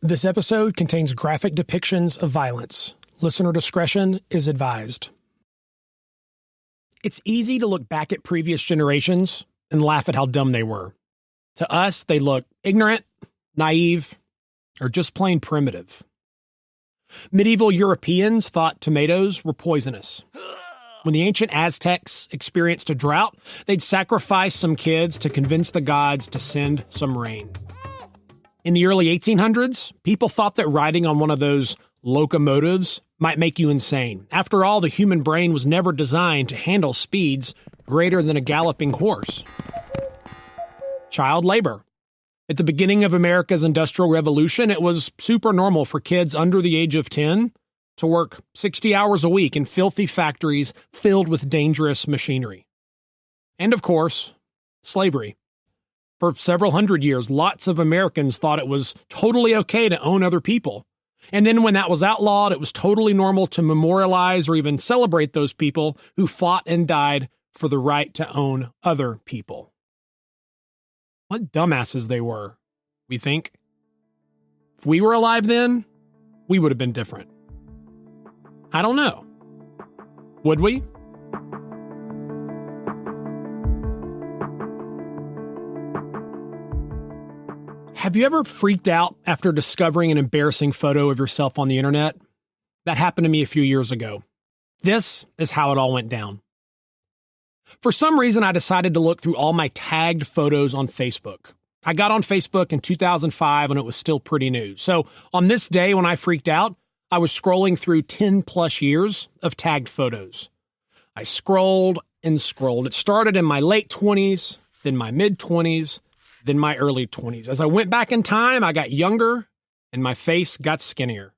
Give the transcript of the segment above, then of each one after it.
This episode contains graphic depictions of violence. Listener discretion is advised. It's easy to look back at previous generations and laugh at how dumb they were. To us, they look ignorant, naive, or just plain primitive. Medieval Europeans thought tomatoes were poisonous. When the ancient Aztecs experienced a drought, they'd sacrifice some kids to convince the gods to send some rain. In the early 1800s, people thought that riding on one of those locomotives might make you insane. After all, the human brain was never designed to handle speeds greater than a galloping horse. Child labor. At the beginning of America's Industrial Revolution, it was super normal for kids under the age of 10 to work 60 hours a week in filthy factories filled with dangerous machinery. And of course, slavery. For several hundred years, lots of Americans thought it was totally okay to own other people. And then when that was outlawed, it was totally normal to memorialize or even celebrate those people who fought and died for the right to own other people. What dumbasses they were, we think. If we were alive then, we would have been different. I don't know. Would we? Have you ever freaked out after discovering an embarrassing photo of yourself on the internet? That happened to me a few years ago. This is how it all went down. For some reason, I decided to look through all my tagged photos on Facebook. I got on Facebook in 2005 when it was still pretty new. So on this day when I freaked out, I was scrolling through 10 plus years of tagged photos. I scrolled and scrolled. It started in my late 20s, then my mid 20s, then my early 20s. As I went back in time, I got younger and my face got skinnier.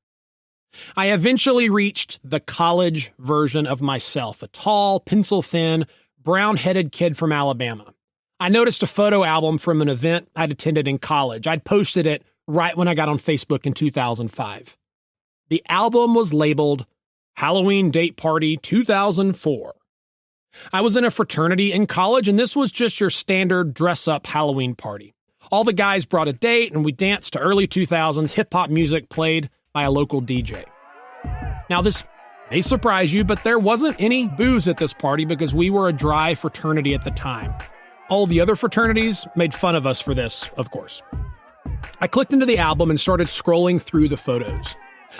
I eventually reached the college version of myself, a tall, pencil-thin, brown-headed kid from Alabama. I noticed a photo album from an event I'd attended in college. I'd posted it right when I got on Facebook in 2005. The album was labeled Halloween Date Party 2004. I was in a fraternity in college, and this was just your standard dress-up Halloween party. All the guys brought a date, and we danced to early 2000s hip-hop music played by a local DJ. Now, this may surprise you, but there wasn't any booze at this party because we were a dry fraternity at the time. All the other fraternities made fun of us for this, of course. I clicked into the album and started scrolling through the photos.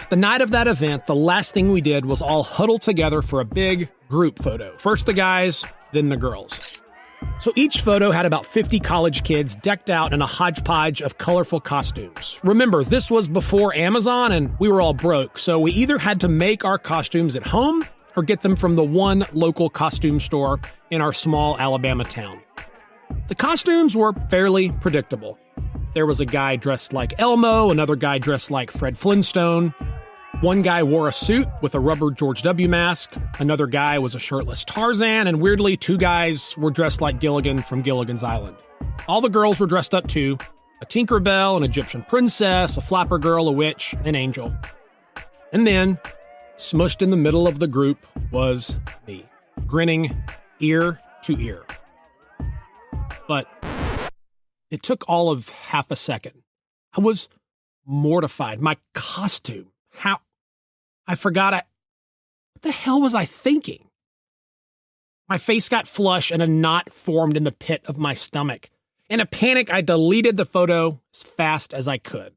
The night of that event, the last thing we did was all huddle together for a big group photo. First the guys, then the girls. So each photo had about 50 college kids decked out in a hodgepodge of colorful costumes. Remember, this was before Amazon and we were all broke, so we either had to make our costumes at home or get them from the one local costume store in our small Alabama town. The costumes were fairly predictable. There was a guy dressed like Elmo, another guy dressed like Fred Flintstone. One guy wore a suit with a rubber George W. mask. Another guy was a shirtless Tarzan, and weirdly, two guys were dressed like Gilligan from Gilligan's Island. All the girls were dressed up too. A Tinkerbell, an Egyptian princess, a flapper girl, a witch, an angel. And then, smushed in the middle of the group was me, grinning ear to ear. But it took all of half a second. I was mortified. My costume. How? I forgot. What the hell was I thinking? My face got flush and a knot formed in the pit of my stomach. In a panic, I deleted the photo as fast as I could.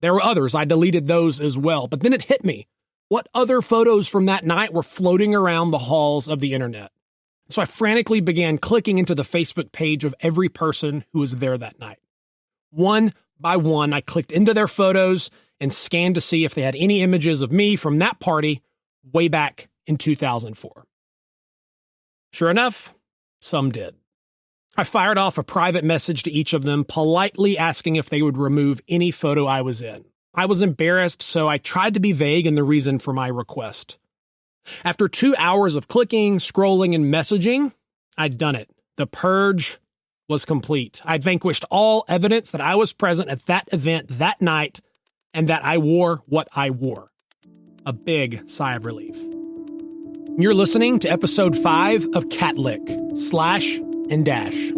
There were others. I deleted those as well. But then it hit me. What other photos from that night were floating around the halls of the internet? So I frantically began clicking into the Facebook page of every person who was there that night. One by one, I clicked into their photos and scanned to see if they had any images of me from that party way back in 2004. Sure enough, some did. I fired off a private message to each of them, politely asking if they would remove any photo I was in. I was embarrassed, so I tried to be vague in the reason for my request. After 2 hours of clicking, scrolling, and messaging, I'd done it. The purge was complete. I'd vanquished all evidence that I was present at that event that night and that I wore what I wore. A big sigh of relief. You're listening to episode 5 of CATLICK, Slash and Dash.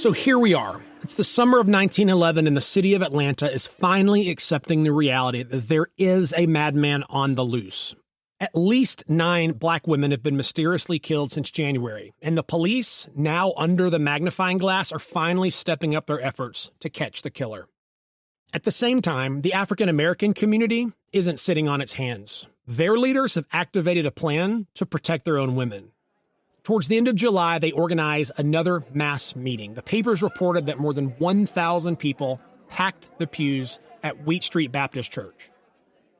So here we are. It's the summer of 1911, and the city of Atlanta is finally accepting the reality that there is a madman on the loose. At least 9 black women have been mysteriously killed since January, and the police, now under the magnifying glass, are finally stepping up their efforts to catch the killer. At the same time, the African American community isn't sitting on its hands. Their leaders have activated a plan to protect their own women. Towards the end of July, they organize another mass meeting. The papers reported that more than 1,000 people packed the pews at Wheat Street Baptist Church.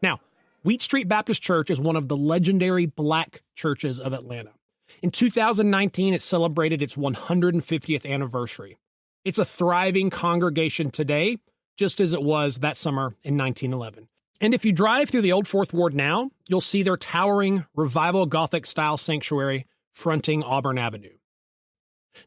Now, Wheat Street Baptist Church is one of the legendary black churches of Atlanta. In 2019, it celebrated its 150th anniversary. It's a thriving congregation today, just as it was that summer in 1911. And if you drive through the Old Fourth Ward now, you'll see their towering Revival Gothic-style sanctuary fronting Auburn Avenue.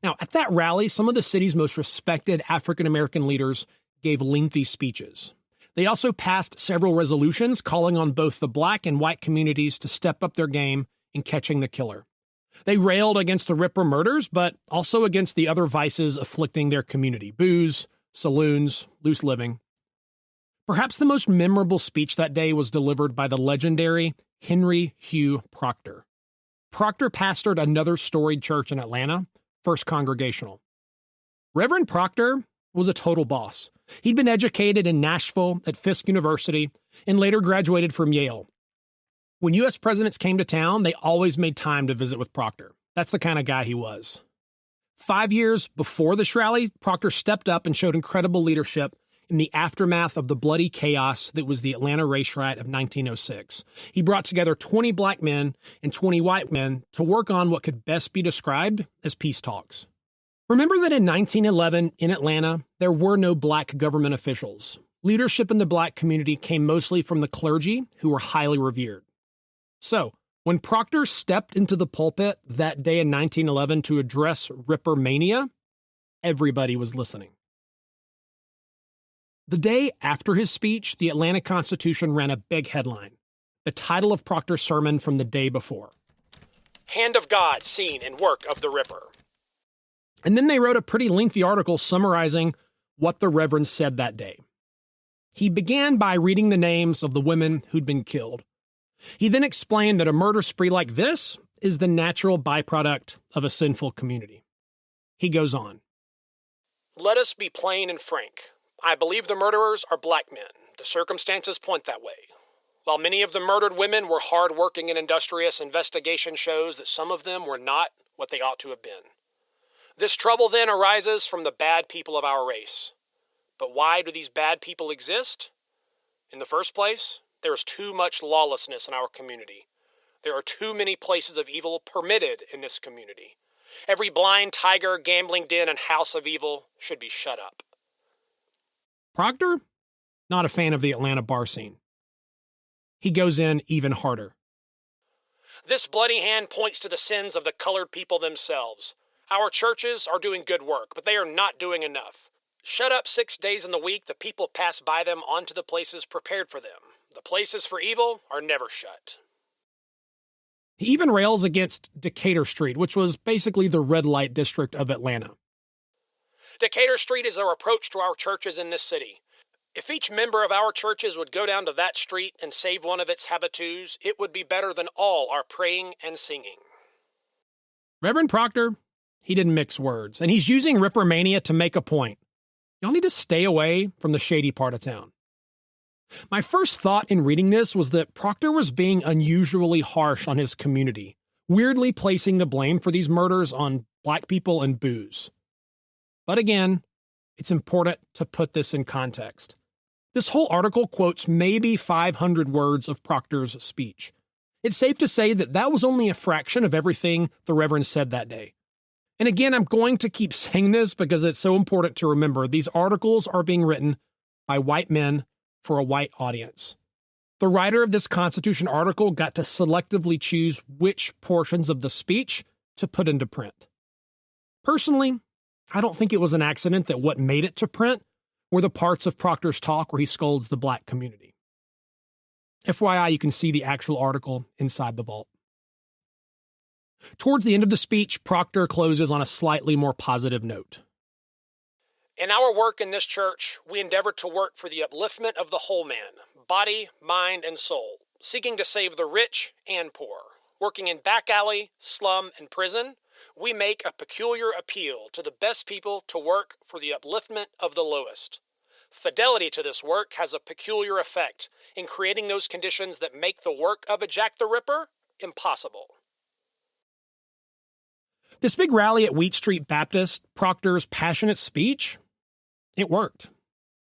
Now, at that rally, some of the city's most respected African-American leaders gave lengthy speeches. They also passed several resolutions calling on both the black and white communities to step up their game in catching the killer. They railed against the Ripper murders, but also against the other vices afflicting their community: booze, saloons, loose living. Perhaps the most memorable speech that day was delivered by the legendary Henry Hugh Proctor. Proctor pastored another storied church in Atlanta, First Congregational. Reverend Proctor was a total boss. He'd been educated in Nashville at Fisk University and later graduated from Yale. When U.S. presidents came to town, they always made time to visit with Proctor. That's the kind of guy he was. 5 years before this rally, Proctor stepped up and showed incredible leadership in the aftermath of the bloody chaos that was the Atlanta race riot of 1906. He brought together 20 black men and 20 white men to work on what could best be described as peace talks. Remember that in 1911 in Atlanta, there were no black government officials. Leadership in the black community came mostly from the clergy, who were highly revered. So, when Proctor stepped into the pulpit that day in 1911 to address Ripper Mania, everybody was listening. The day after his speech, the Atlanta Constitution ran a big headline. The title of Proctor's sermon from the day before: "Hand of God Seen in Work of the Ripper." And then they wrote a pretty lengthy article summarizing what the Reverend said that day. He began by reading the names of the women who'd been killed. He then explained that a murder spree like this is the natural byproduct of a sinful community. He goes on. "Let us be plain and frank. I believe the murderers are black men. The circumstances point that way. While many of the murdered women were hard-working and industrious, investigation shows that some of them were not what they ought to have been. This trouble then arises from the bad people of our race. But why do these bad people exist? In the first place, there is too much lawlessness in our community. There are too many places of evil permitted in this community. Every blind tiger, gambling den, and house of evil should be shut up." Proctor, not a fan of the Atlanta bar scene. He goes in even harder. "This bloody hand points to the sins of the colored people themselves. Our churches are doing good work, but they are not doing enough. Shut up 6 days in the week, the people pass by them onto the places prepared for them. The places for evil are never shut." He even rails against Decatur Street, which was basically the red light district of Atlanta. "Decatur Street is a reproach to our churches in this city. If each member of our churches would go down to that street and save one of its habitués, it would be better than all our praying and singing." Reverend Proctor, he didn't mix words, and he's using Ripper Mania to make a point. Y'all need to stay away from the shady part of town. My first thought in reading this was that Proctor was being unusually harsh on his community, weirdly placing the blame for these murders on black people and booze. But again, it's important to put this in context. This whole article quotes maybe 500 words of Proctor's speech. It's safe to say that that was only a fraction of everything the Reverend said that day. And again, I'm going to keep saying this because it's so important to remember. These articles are being written by white men for a white audience. The writer of this Constitution article got to selectively choose which portions of the speech to put into print. Personally, I don't think it was an accident that what made it to print were the parts of Proctor's talk where he scolds the black community. FYI, you can see the actual article inside the vault. Towards the end of the speech, Proctor closes on a slightly more positive note. In our work in this church, we endeavor to work for the upliftment of the whole man, body, mind, and soul, seeking to save the rich and poor. Working in back alley, slum, and prison, we make a peculiar appeal to the best people to work for the upliftment of the lowest. Fidelity to this work has a peculiar effect in creating those conditions that make the work of a Jack the Ripper impossible. This big rally at Wheat Street Baptist, Proctor's passionate speech, it worked.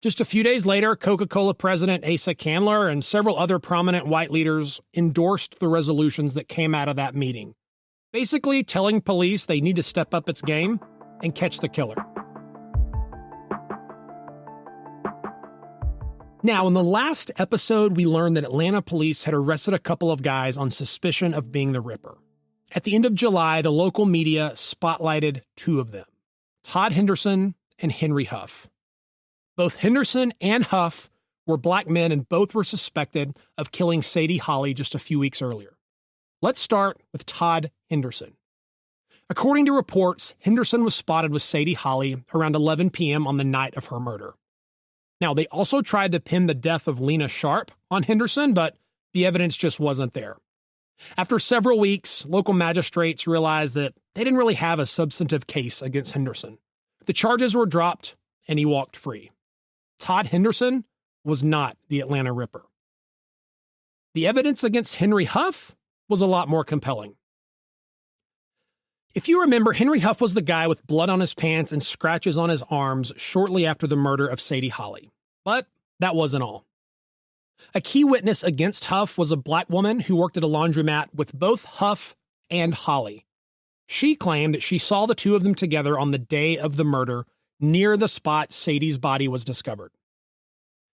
Just a few days later, Coca-Cola President Asa Candler and several other prominent white leaders endorsed the resolutions that came out of that meeting, basically telling police they need to step up its game and catch the killer. Now, in the last episode, we learned that Atlanta police had arrested a couple of guys on suspicion of being the Ripper. At the end of July, the local media spotlighted two of them, Todd Henderson and Henry Huff. Both Henderson and Huff were black men, and both were suspected of killing Sadie Holly just a few weeks earlier. Let's start with Todd Henderson. According to reports, Henderson was spotted with Sadie Holly around 11 p.m. on the night of her murder. Now, they also tried to pin the death of Lena Sharp on Henderson, but the evidence just wasn't there. After several weeks, local magistrates realized that they didn't really have a substantive case against Henderson. The charges were dropped, and he walked free. Todd Henderson was not the Atlanta Ripper. The evidence against Henry Huff was a lot more compelling. If you remember, Henry Huff was the guy with blood on his pants and scratches on his arms shortly after the murder of Sadie Holly. But that wasn't all. A key witness against Huff was a black woman who worked at a laundromat with both Huff and Holly. She claimed that she saw the two of them together on the day of the murder near the spot Sadie's body was discovered.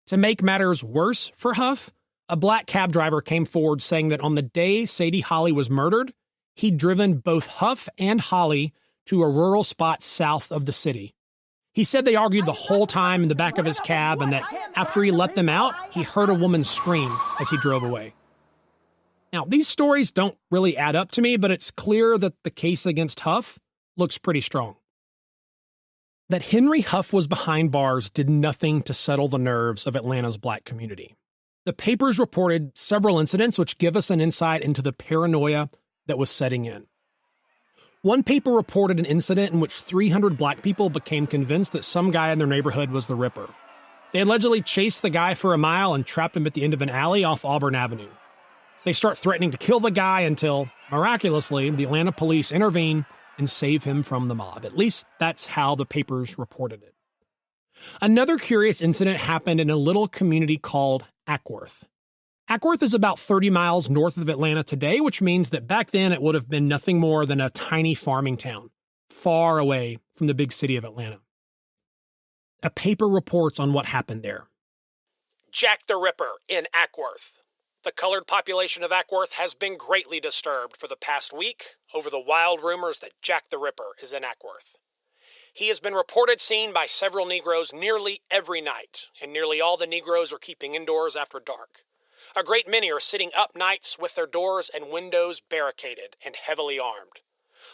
To make matters worse for Huff, a black cab driver came forward saying that on the day Sadie Holly was murdered, he'd driven both Huff and Holly to a rural spot south of the city. He said they argued the whole time in the back of his cab, and that after he let them out, he heard a woman scream as he drove away. Now, these stories don't really add up to me, but it's clear that the case against Huff looks pretty strong. That Henry Huff was behind bars did nothing to settle the nerves of Atlanta's black community. The papers reported several incidents which give us an insight into the paranoia that was setting in. One paper reported an incident in which 300 black people became convinced that some guy in their neighborhood was the Ripper. They allegedly chased the guy for a mile and trapped him at the end of an alley off Auburn Avenue. They start threatening to kill the guy until, miraculously, the Atlanta police intervene and save him from the mob. At least that's how the papers reported it. Another curious incident happened in a little community called Ackworth. Ackworth is about 30 miles north of Atlanta today, which means that back then it would have been nothing more than a tiny farming town, far away from the big city of Atlanta. A paper reports on what happened there. Jack the Ripper in Ackworth. The colored population of Ackworth has been greatly disturbed for the past week over the wild rumors that Jack the Ripper is in Ackworth. He has been reported seen by several Negroes nearly every night, and nearly all the Negroes are keeping indoors after dark. A great many are sitting up nights with their doors and windows barricaded and heavily armed.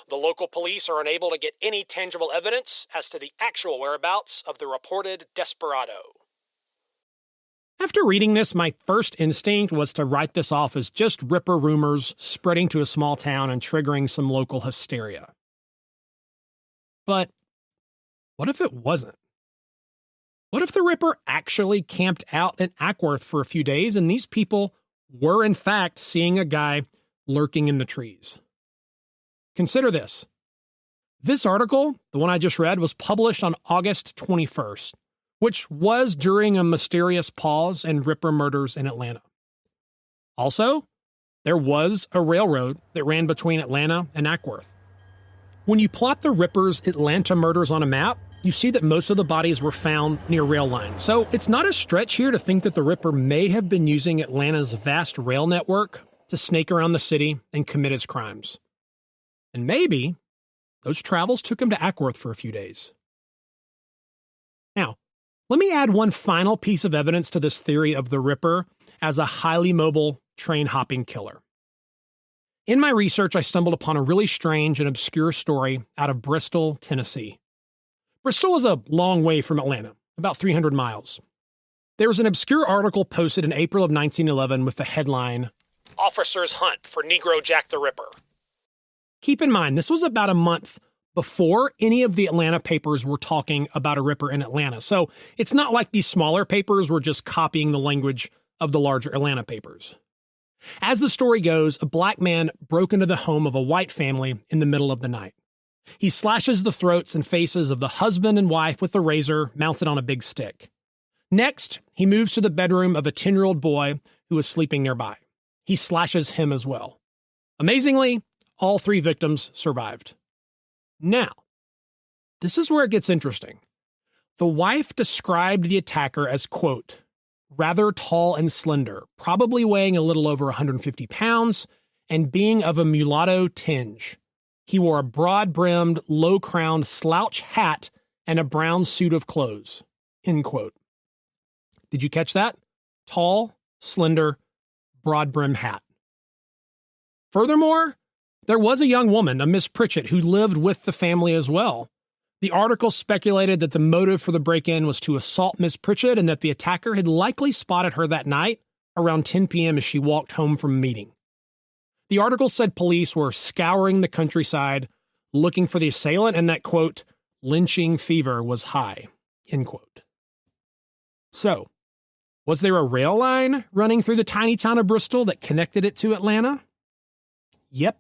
The local police are unable to get any tangible evidence as to the actual whereabouts of the reported desperado. After reading this, my first instinct was to write this off as just Ripper rumors spreading to a small town and triggering some local hysteria. But what if it wasn't? What if the Ripper actually camped out in Ackworth for a few days and these people were in fact seeing a guy lurking in the trees? Consider this. This article, the one I just read, was published on August 21st, which was during a mysterious pause in Ripper murders in Atlanta. Also, there was a railroad that ran between Atlanta and Ackworth. When you plot the Ripper's Atlanta murders on a map, you see that most of the bodies were found near rail lines. So it's not a stretch here to think that the Ripper may have been using Atlanta's vast rail network to snake around the city and commit his crimes. And maybe those travels took him to Ackworth for a few days. Now, let me add one final piece of evidence to this theory of the Ripper as a highly mobile, train-hopping killer. In my research, I stumbled upon a really strange and obscure story out of Bristol, Tennessee. Bristol is a long way from Atlanta, about 300 miles. There was an obscure article posted in April of 1911 with the headline, "Officers Hunt for Negro Jack the Ripper." Keep in mind, this was about a month before any of the Atlanta papers were talking about a Ripper in Atlanta. So it's not like these smaller papers were just copying the language of the larger Atlanta papers. As the story goes, a black man broke into the home of a white family in the middle of the night. He slashes the throats and faces of the husband and wife with a razor mounted on a big stick. Next, he moves to the bedroom of a 10-year-old boy who was sleeping nearby. He slashes him as well. Amazingly, all 3 victims survived. Now, this is where it gets interesting. The wife described the attacker as, quote, rather tall and slender, probably weighing a little over 150 pounds, and being of a mulatto tinge. He wore a broad-brimmed, low-crowned slouch hat and a brown suit of clothes, end quote. Did you catch that? Tall, slender, broad-brimmed hat. Furthermore, there was a young woman, a Miss Pritchett, who lived with the family as well. The article speculated that the motive for the break-in was to assault Miss Pritchett and that the attacker had likely spotted her that night around 10 p.m. as she walked home from a meeting. The article said police were scouring the countryside looking for the assailant and that, quote, lynching fever was high, end quote. So, was there a rail line running through the tiny town of Bristol that connected it to Atlanta? Yep.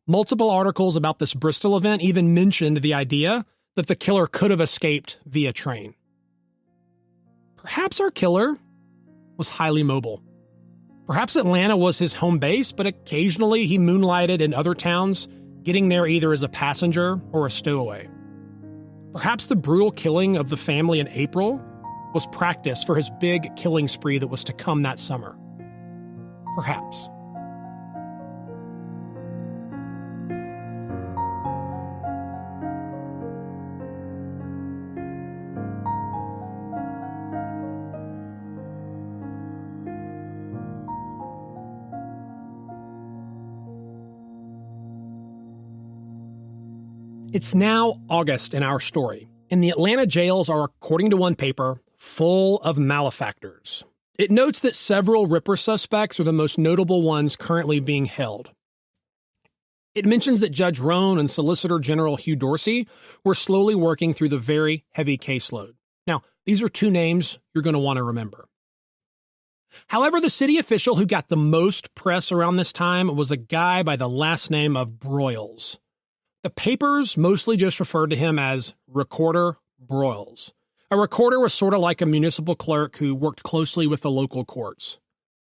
Multiple articles about this Bristol event even mentioned the idea that the killer could have escaped via train. Perhaps our killer was highly mobile. Perhaps Atlanta was his home base, but occasionally he moonlighted in other towns, getting there either as a passenger or a stowaway. Perhaps the brutal killing of the family in April was practice for his big killing spree that was to come that summer. Perhaps. It's now August in our story, and the Atlanta jails are, according to one paper, full of malefactors. It notes that several Ripper suspects are the most notable ones currently being held. It mentions that Judge Roan and Solicitor General Hugh Dorsey were slowly working through the very heavy caseload. Now, these are 2 names you're going to want to remember. However, the city official who got the most press around this time was a guy by the last name of Broyles. The papers mostly just referred to him as Recorder Broyles. A recorder was sort of like a municipal clerk who worked closely with the local courts.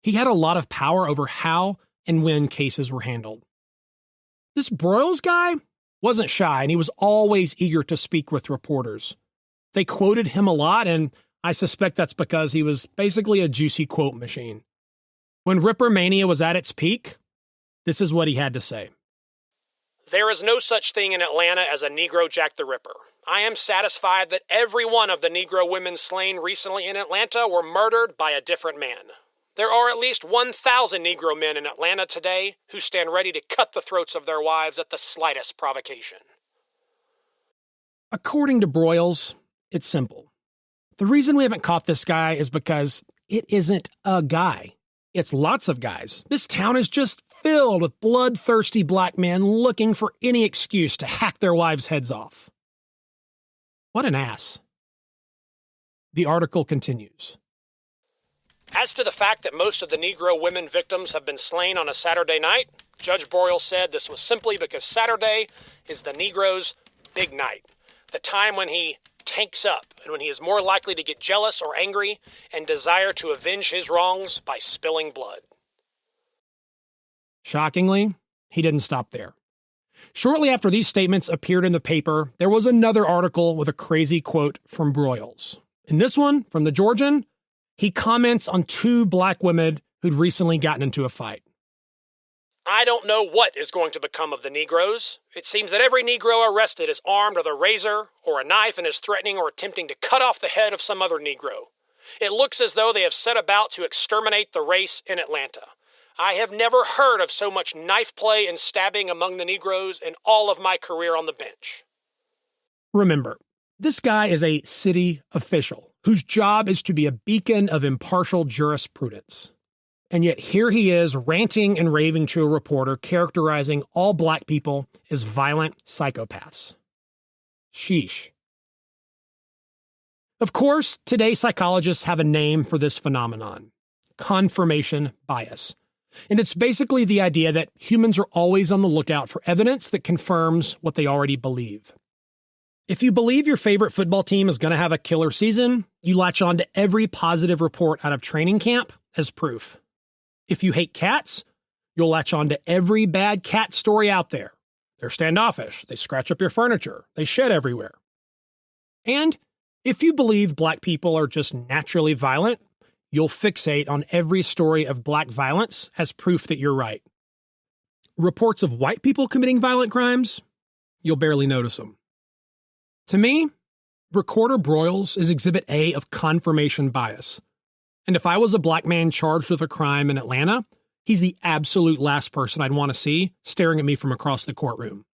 He had a lot of power over how and when cases were handled. This Broyles guy wasn't shy, and he was always eager to speak with reporters. They quoted him a lot, and I suspect that's because he was basically a juicy quote machine. When Ripper Mania was at its peak, this is what he had to say. There is no such thing in Atlanta as a Negro Jack the Ripper. I am satisfied that every one of the Negro women slain recently in Atlanta were murdered by a different man. There are at least 1,000 Negro men in Atlanta today who stand ready to cut the throats of their wives at the slightest provocation. According to Broyles, it's simple. The reason we haven't caught this guy is because it isn't a guy. It's lots of guys. This town is just filled with bloodthirsty black men looking for any excuse to hack their wives' heads off. What an ass. The article continues. As to the fact that most of the Negro women victims have been slain on a Saturday night, Judge Broyles said this was simply because Saturday is the Negro's big night, the time when he tanks up and when he is more likely to get jealous or angry and desire to avenge his wrongs by spilling blood. Shockingly, he didn't stop there. Shortly after these statements appeared in the paper, there was another article with a crazy quote from Broyles. In this one, from the Georgian, he comments on 2 black women who'd recently gotten into a fight. I don't know what is going to become of the Negroes. It seems that every Negro arrested is armed with a razor or a knife and is threatening or attempting to cut off the head of some other Negro. It looks as though they have set about to exterminate the race in Atlanta. I have never heard of so much knife play and stabbing among the Negroes in all of my career on the bench. Remember, This guy is a city official whose job is to be a beacon of impartial jurisprudence. And yet here he is ranting and raving to a reporter characterizing all black people as violent psychopaths. Sheesh. Of course, today psychologists have a name for this phenomenon: confirmation bias. And it's basically the idea that humans are always on the lookout for evidence that confirms what they already believe. If you believe your favorite football team is going to have a killer season, you latch on to every positive report out of training camp as proof. If you hate cats, you'll latch on to every bad cat story out there. They're standoffish, they scratch up your furniture, they shed everywhere. And if you believe black people are just naturally violent, you'll fixate on every story of black violence as proof that you're right. Reports of white people committing violent crimes, you'll barely notice them. To me, Recorder Broyles is Exhibit A of confirmation bias. And if I was a black man charged with a crime in Atlanta, he's the absolute last person I'd want to see staring at me from across the courtroom.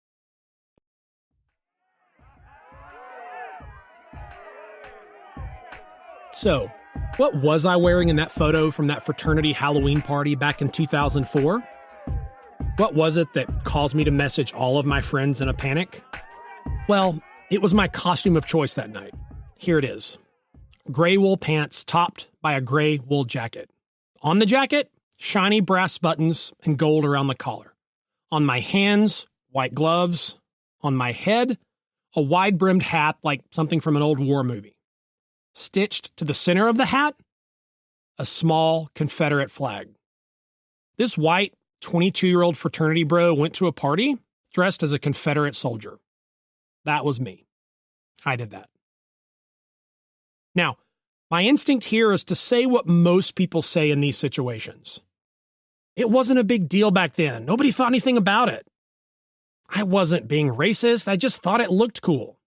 So, what was I wearing in that photo from that fraternity Halloween party back in 2004? What was it that caused me to message all of my friends in a panic? Well, it was my costume of choice that night. Here it is. Gray wool pants topped by a gray wool jacket. On the jacket, shiny brass buttons and gold around the collar. On my hands, white gloves. On my head, a wide-brimmed hat like something from an old war movie. Stitched to the center of the hat, a small Confederate flag. This white, 22-year-old fraternity bro went to a party dressed as a Confederate soldier. That was me. I did that. Now, my instinct here is to say what most people say in these situations. It wasn't a big deal back then. Nobody thought anything about it. I wasn't being racist. I just thought it looked cool.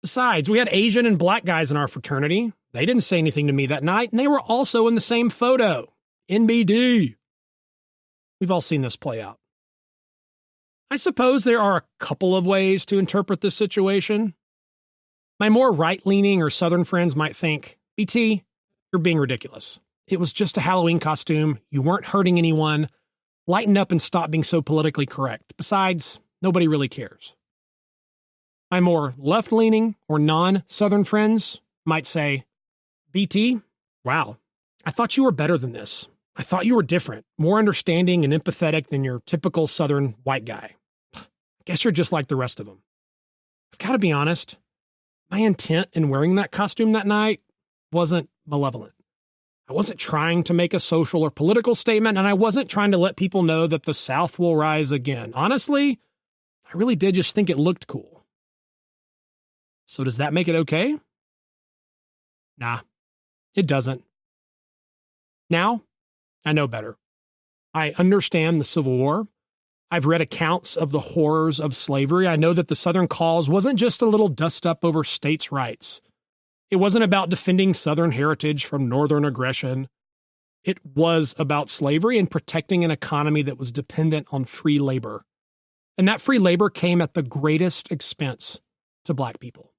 Besides, we had Asian and black guys in our fraternity. They didn't say anything to me that night, and they were also in the same photo. NBD. We've all seen this play out. I suppose there are a couple of ways to interpret this situation. My more right-leaning or Southern friends might think, BT, you're being ridiculous. It was just a Halloween costume. You weren't hurting anyone. Lighten up and stop being so politically correct. Besides, nobody really cares. My more left-leaning or non-Southern friends might say, BT, wow, I thought you were better than this. I thought you were different, more understanding and empathetic than your typical Southern white guy. Guess you're just like the rest of them. I've got to be honest, my intent in wearing that costume that night wasn't malevolent. I wasn't trying to make a social or political statement, and I wasn't trying to let people know that the South will rise again. Honestly, I really did just think it looked cool. So does that make it okay? Nah, it doesn't. Now, I know better. I understand the Civil War. I've read accounts of the horrors of slavery. I know that the Southern cause wasn't just a little dust-up over states' rights. It wasn't about defending Southern heritage from Northern aggression. It was about slavery and protecting an economy that was dependent on free labor. And that free labor came at the greatest expense to black people.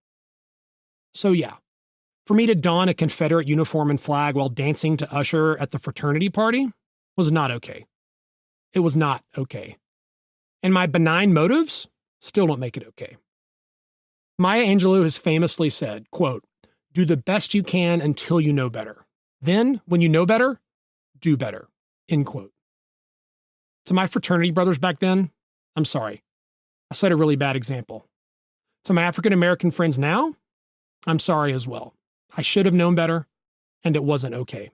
So yeah, for me to don a Confederate uniform and flag while dancing to Usher at the fraternity party was not okay. It was not okay. And my benign motives still don't make it okay. Maya Angelou has famously said, quote, "Do the best you can until you know better. Then, when you know better, do better," end quote. To my fraternity brothers back then, I'm sorry. I set a really bad example. To my African American friends now, I'm sorry as well. I should have known better, and it wasn't okay.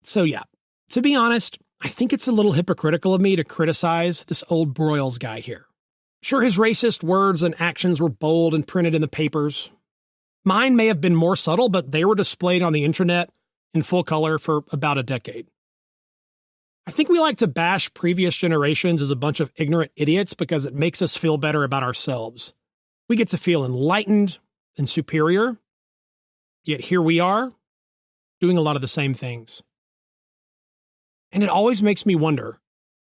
So yeah, to be honest, I think it's a little hypocritical of me to criticize this old Broyles guy here. Sure, his racist words and actions were bold and printed in the papers. Mine may have been more subtle, but they were displayed on the internet in full color for about a decade. I think we like to bash previous generations as a bunch of ignorant idiots because it makes us feel better about ourselves. We get to feel enlightened and superior, yet here we are, doing a lot of the same things. And it always makes me wonder,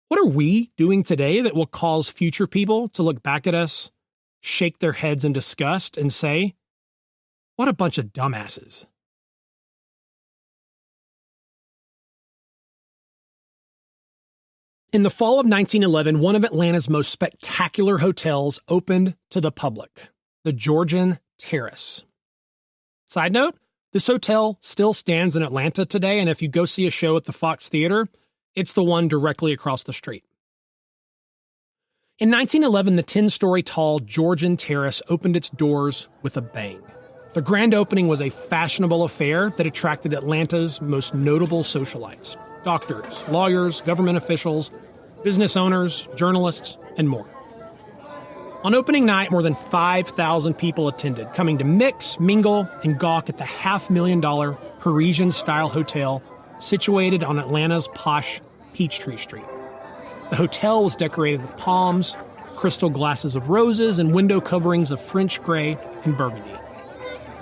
what are we doing today that will cause future people to look back at us shake their heads in disgust and say, "What a bunch of dumbasses." In the fall of 1911, one of Atlanta's most spectacular hotels opened to the public, the Georgian Terrace. Side note, this hotel still stands in Atlanta today, and if you go see a show at the Fox Theater, it's the one directly across the street. In 1911, the 10-story tall Georgian Terrace opened its doors with a bang. The grand opening was a fashionable affair that attracted Atlanta's most notable socialites: doctors, lawyers, government officials, business owners, journalists, and more. On opening night, more than 5,000 people attended, coming to mix, mingle, and gawk at the $500,000 Parisian-style hotel situated on Atlanta's posh Peachtree Street. The hotel was decorated with palms, crystal glasses of roses, and window coverings of French gray and burgundy.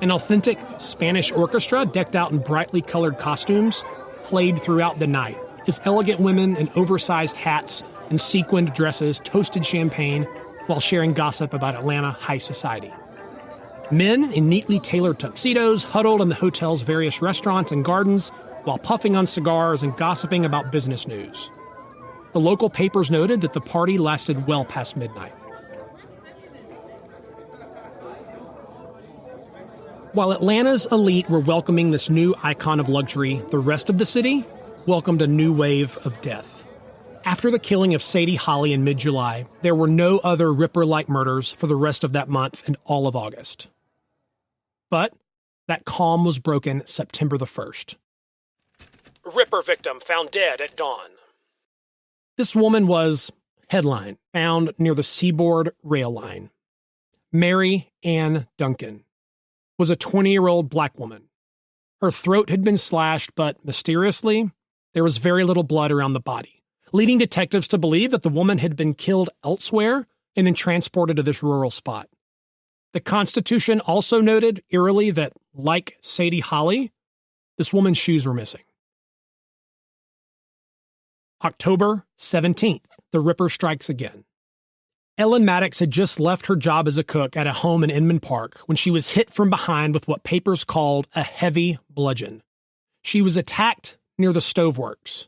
An authentic Spanish orchestra, decked out in brightly colored costumes, played throughout the night, as elegant women in oversized hats and sequined dresses toasted champagne while sharing gossip about Atlanta high society. Men in neatly tailored tuxedos huddled in the hotel's various restaurants and gardens while puffing on cigars and gossiping about business news. The local papers noted that the party lasted well past midnight. While Atlanta's elite were welcoming this new icon of luxury, the rest of the city welcomed a new wave of death. After the killing of Sadie Holly in mid-July, there were no other Ripper-like murders for the rest of that month and all of August. But that calm was broken September the 1st. Ripper victim found dead at dawn. This woman was, headline, found near the Seaboard rail line. Mary Ann Duncan was a 20-year-old black woman. Her throat had been slashed, but mysteriously, there was very little blood around the body, leading detectives to believe that the woman had been killed elsewhere and then transported to this rural spot. The Constitution also noted eerily that, like Sadie Holly, this woman's shoes were missing. October 17th, the Ripper strikes again. Ellen Maddox had just left her job as a cook at a home in Inman Park when she was hit from behind with what papers called a heavy bludgeon. She was attacked near the stoveworks.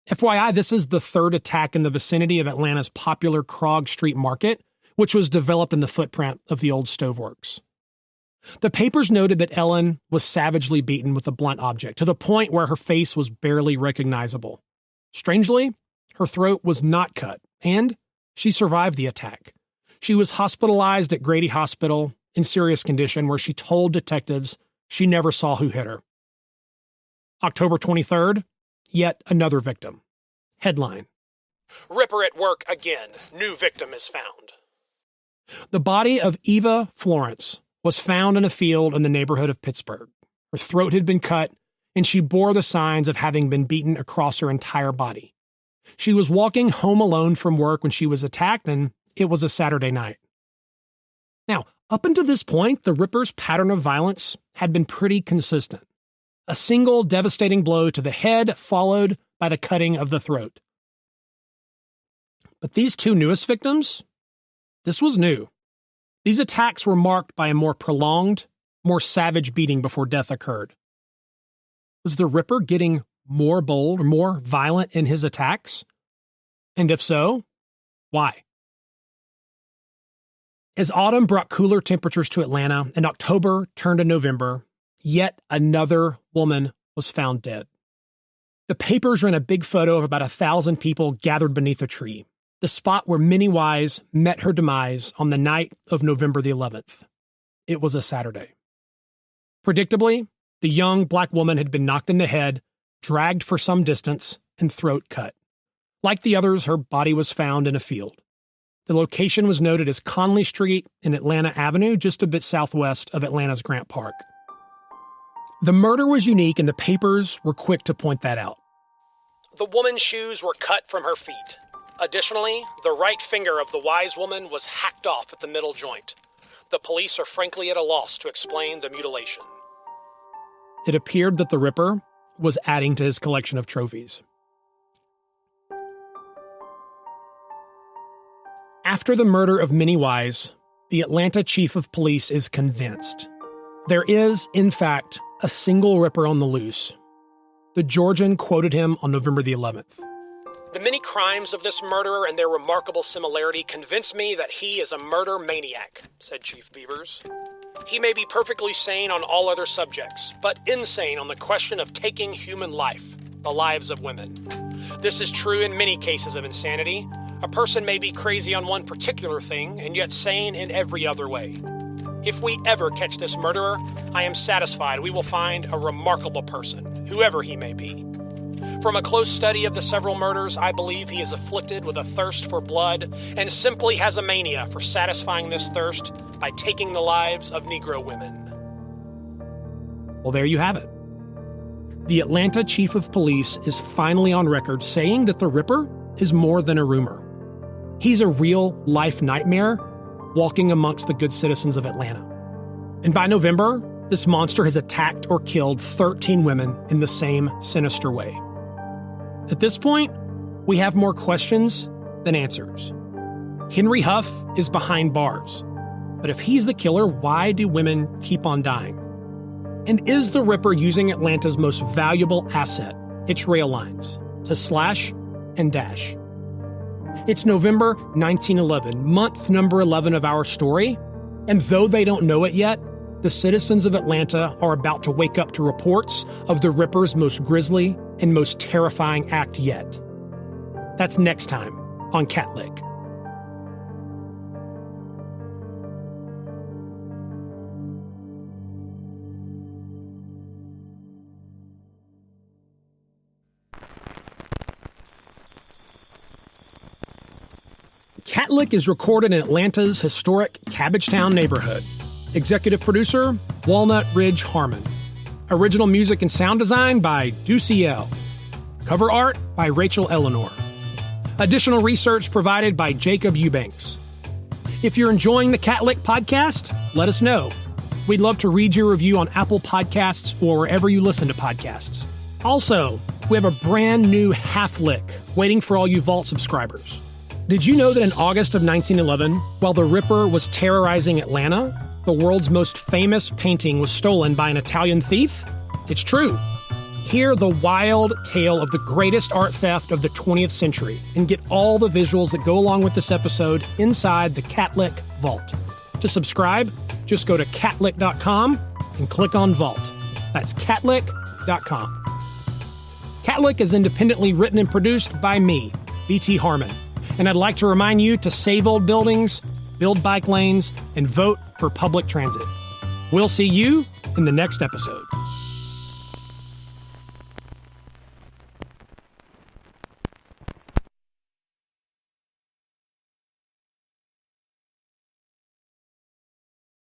FYI, this is the third attack in the vicinity of Atlanta's popular Krog Street Market, which was developed in the footprint of the old stoveworks. The papers noted that Ellen was savagely beaten with a blunt object, to the point where her face was barely recognizable. Strangely, her throat was not cut, and she survived the attack. She was hospitalized at Grady Hospital in serious condition, where she told detectives she never saw who hit her. October 23rd, yet another victim. Headline: Ripper at work again. New victim is found. The body of Eva Florence was found in a field in the neighborhood of Pittsburgh. Her throat had been cut, and she bore the signs of having been beaten across her entire body. She was walking home alone from work when she was attacked, and it was a Saturday night. Now, up until this point, the Ripper's pattern of violence had been pretty consistent. A single devastating blow to the head, followed by the cutting of the throat. But these two newest victims, this was new. These attacks were marked by a more prolonged, more savage beating before death occurred. Was the Ripper getting more bold, more violent in his attacks? And if so, why? As autumn brought cooler temperatures to Atlanta and October turned to November, yet another woman was found dead. The papers ran a big photo of about 1,000 people gathered beneath a tree, the spot where Minnie Wise met her demise on the night of November the 11th. It was a Saturday. Predictably, the young black woman had been knocked in the head, dragged for some distance, and throat cut. Like the others, her body was found in a field. The location was noted as Conley Street and Atlanta Avenue, just a bit southwest of Atlanta's Grant Park. The murder was unique, and the papers were quick to point that out. The woman's shoes were cut from her feet. Additionally, the right finger of the Wise woman was hacked off at the middle joint. The police are frankly at a loss to explain the mutilation. It appeared that the Ripper was adding to his collection of trophies. After the murder of Minnie Wise, the Atlanta chief of police is convinced. There is, in fact, a single Ripper on the loose. The Georgian quoted him on November the 11th. "The many crimes of this murderer and their remarkable similarity convince me that he is a murder maniac," said Chief Beavers. "He may be perfectly sane on all other subjects, but insane on the question of taking human life, the lives of women. This is true in many cases of insanity. A person may be crazy on one particular thing and yet sane in every other way. If we ever catch this murderer, I am satisfied we will find a remarkable person, whoever he may be. From a close study of the several murders, I believe he is afflicted with a thirst for blood and simply has a mania for satisfying this thirst by taking the lives of Negro women." Well, there you have it. The Atlanta chief of police is finally on record saying that the Ripper is more than a rumor. He's a real-life nightmare walking amongst the good citizens of Atlanta. And by November, this monster has attacked or killed 13 women in the same sinister way. At this point, we have more questions than answers. Henry Huff is behind bars. But if he's the killer, why do women keep on dying? And is the Ripper using Atlanta's most valuable asset, its rail lines, to slash and dash? It's November 1911, month number 11 of our story, and though they don't know it yet, the citizens of Atlanta are about to wake up to reports of the Ripper's most grisly and most terrifying act yet. That's next time on CATLICK. CATLICK is recorded in Atlanta's historic Cabbagetown neighborhood. Executive producer, Walnut Ridge Harmon. Original music and sound design by Duciel. Cover art by Rachel Eleanor. Additional research provided by Jacob Eubanks. If you're enjoying the CATLICK podcast, let us know. We'd love to read your review on Apple Podcasts or wherever you listen to podcasts. Also, we have a brand new half-lick waiting for all you Vault subscribers. Did you know that in August of 1911, while the Ripper was terrorizing Atlanta, the world's most famous painting was stolen by an Italian thief? It's true. Hear the wild tale of the greatest art theft of the 20th century and get all the visuals that go along with this episode inside the CATLICK Vault. To subscribe, just go to catlick.com and click on Vault. That's catlick.com. CATLICK is independently written and produced by me, B.T. Harmon. And I'd like to remind you to save old buildings, build bike lanes, and vote for public transit. We'll see you in the next episode.